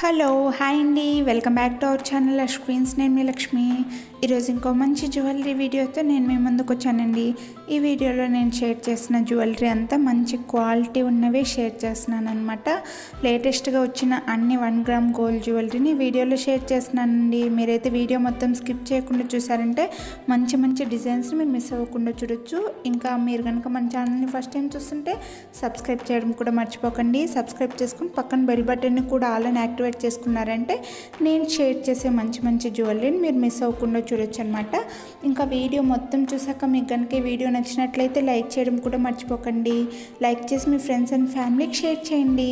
Hello hi అండి, welcome back to our channel Ashwins. నేను మీ లక్ష్మి. ఈరోజు ఇంకో మంచి జ్యువెలరీ వీడియోతో నేను మీ ముందుకు వచ్చానండి. ఈ వీడియోలో నేను షేర్ చేసిన జ్యువెలరీ అంతా మంచి క్వాలిటీ ఉన్నవే షేర్ చేస్తున్నాను అనమాట. లేటెస్ట్గా వచ్చిన అన్ని 1 గ్రామ్ గోల్డ్ జ్యువెలరీని వీడియోలో షేర్ చేస్తున్నానండి. మీరైతే వీడియో మొత్తం స్కిప్ చేయకుండా చూసారంటే మంచి మంచి డిజైన్స్ని మీరు మిస్ అవ్వకుండా చూడొచ్చు. ఇంకా మీరు కనుక మన ఛానల్ని ఫస్ట్ టైం చూస్తుంటే సబ్స్క్రైబ్ చేయడం కూడా మర్చిపోకండి. సబ్స్క్రైబ్ చేసుకుని పక్కన బెల్ బటన్ని కూడా ఆల్ యాక్టివేట్ చేసుకున్నారంటే నేను షేర్ చేసే మంచి మంచి జ్యువెలరీని మీరు మిస్ అవ్వకుండా చూడొచ్చు అనమాట. ఇంకా వీడియో మొత్తం చూసాక మీకు కనుక ఈ వీడియో నచ్చినట్లయితే లైక్ చేయడం కూడా మర్చిపోకండి. లైక్ చేసి మీ ఫ్రెండ్స్ అండ్ ఫ్యామిలీకి షేర్ చేయండి.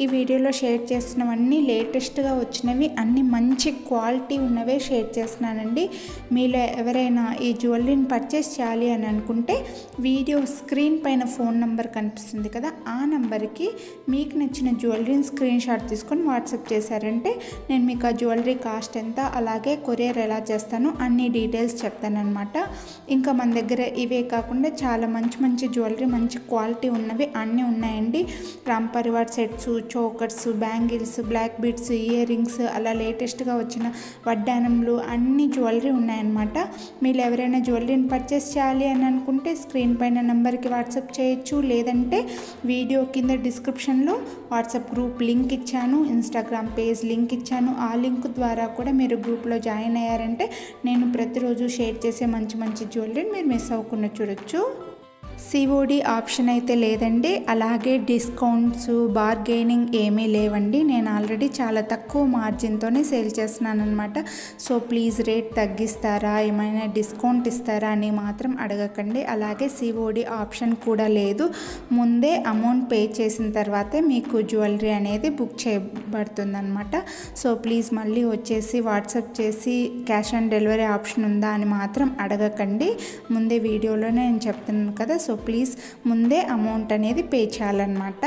ఈ వీడియోలో షేర్ చేస్తున్నవన్నీ లేటెస్ట్గా వచ్చినవి, అన్ని మంచి క్వాలిటీ ఉన్నవే షేర్ చేస్తున్నానండి. మీలో ఎవరైనా ఈ జ్యువెలరీని పర్చేస్ చేయాలి అని అనుకుంటే వీడియో స్క్రీన్ పైన ఫోన్ నెంబర్ కనిపిస్తుంది కదా, ఆ నెంబర్కి మీకు నచ్చిన జ్యువెలరీని స్క్రీన్ షాట్ తీసుకొని వాట్సాప్ చేశారంటే నేను మీకు ఆ జ్యువెలరీ కాస్ట్ ఎంత, అలాగే కొరియర్ ఎలా చేస్తాను అన్ని డీటెయిల్స్ చెప్తానమాట. ఇంకా మన దగ్గర ఇవే కాకుండా చాలా మంచి మంచి జ్యువెలరీ, మంచి క్వాలిటీ ఉన్నవి అన్నీ ఉన్నాయండి. Ram Parivar sets, chokers, bangles, black beads, earrings, అలా లేటెస్ట్గా వచ్చిన వడ్డానంలు అన్ని జ్యువెలరీ ఉన్నాయన్నమాట. మీరు ఎవరైనా జ్యువెలరీని పర్చేస్ చేయాలి అని అనుకుంటే స్క్రీన్ పైన నెంబర్కి వాట్సాప్ చేయొచ్చు, లేదంటే వీడియో కింద డిస్క్రిప్షన్లో వాట్సాప్ గ్రూప్ లింక్ ఇచ్చాను, ఇన్స్టాగ్రామ్ పేజ్ లింక్ ఇచ్చాను. ఆ లింక్ ద్వారా కూడా మీరు గ్రూప్లో జాయిన్ అయ్యారంటే నేను ప్రతిరోజు షేర్ చేసే మంచి మంచి జ్యువెలరీని మీరు మిస్ అవ్వకుండా చూడొచ్చు. సిఓడి ఆప్షన్ అయితే లేదండి, అలాగే డిస్కౌంట్స్, బార్గెనింగ్ ఏమీ లేవండి. నేను ఆల్రెడీ చాలా తక్కువ మార్జిన్తోనే సేల్ చేస్తున్నాను అనమాట. సో ప్లీజ్ రేట్ తగ్గిస్తారా, ఏమైనా డిస్కౌంట్ ఇస్తారా అని మాత్రం అడగకండి. అలాగే సిఓడి ఆప్షన్ కూడా లేదు. ముందే అమౌంట్ పే చేసిన తర్వాతే మీకు జ్యువెలరీ అనేది బుక్ చేయబడుతుంది అనమాట. సో ప్లీజ్ మళ్ళీ వచ్చేసి వాట్సాప్ చేసి క్యాష్ ఆన్ డెలివరీ ఆప్షన్ ఉందా అని మాత్రం అడగకండి. ముందే వీడియోలోనే నేను చెప్తున్నాను కదా, సో ప్లీజ్ ముందే అమౌంట్ అనేది పే చేయాలన్నమాట.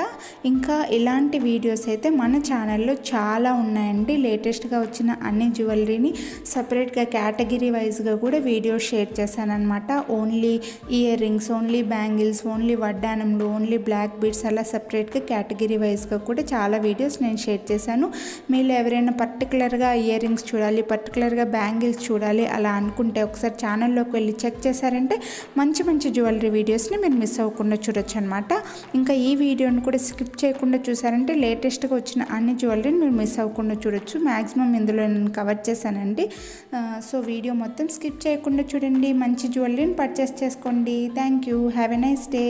ఇంకా ఇలాంటి వీడియోస్ అయితే మన ఛానల్లో చాలా ఉన్నాయండి. లేటెస్ట్గా వచ్చిన అన్ని జ్యువెలరీని సపరేట్గా కేటగిరీ వైజ్గా కూడా వీడియో షేర్ చేశానమాట. Only earrings, only bangles, only వడ్డానంలు, ఓన్లీ బ్లాక్ బీడ్స్, అలా సపరేట్గా కేటగిరీ వైజ్గా కూడా చాలా వీడియోస్ నేను షేర్ చేశాను. మీరు ఎవరైనా పర్టికులర్గా ఇయర్ రింగ్స్ చూడాలి, పర్టికులర్గా బ్యాంగిల్స్ చూడాలి అలా అనుకుంటే ఒకసారి ఛానల్లోకి వెళ్ళి చెక్ చేశారంటే మంచి మంచి జ్యువెలరీ వీడియోస్ని మీరు మిస్ అవ్వకుండా చూడొచ్చు అనమాట. ఇంకా ఈ వీడియోని కూడా స్కిప్ చేయకుండా చూసారంటే లేటెస్ట్గా వచ్చిన అన్ని జ్యువెలరీని మీరు మిస్ అవ్వకుండా చూడొచ్చు. మ్యాక్సిమం ఇందులో నేను కవర్ చేశానండి. సో వీడియో మొత్తం స్కిప్ చేయకుండా చూడండి, మంచి జ్యువెలరీని పర్చేస్ చేసుకోండి. Thank you, have a nice day.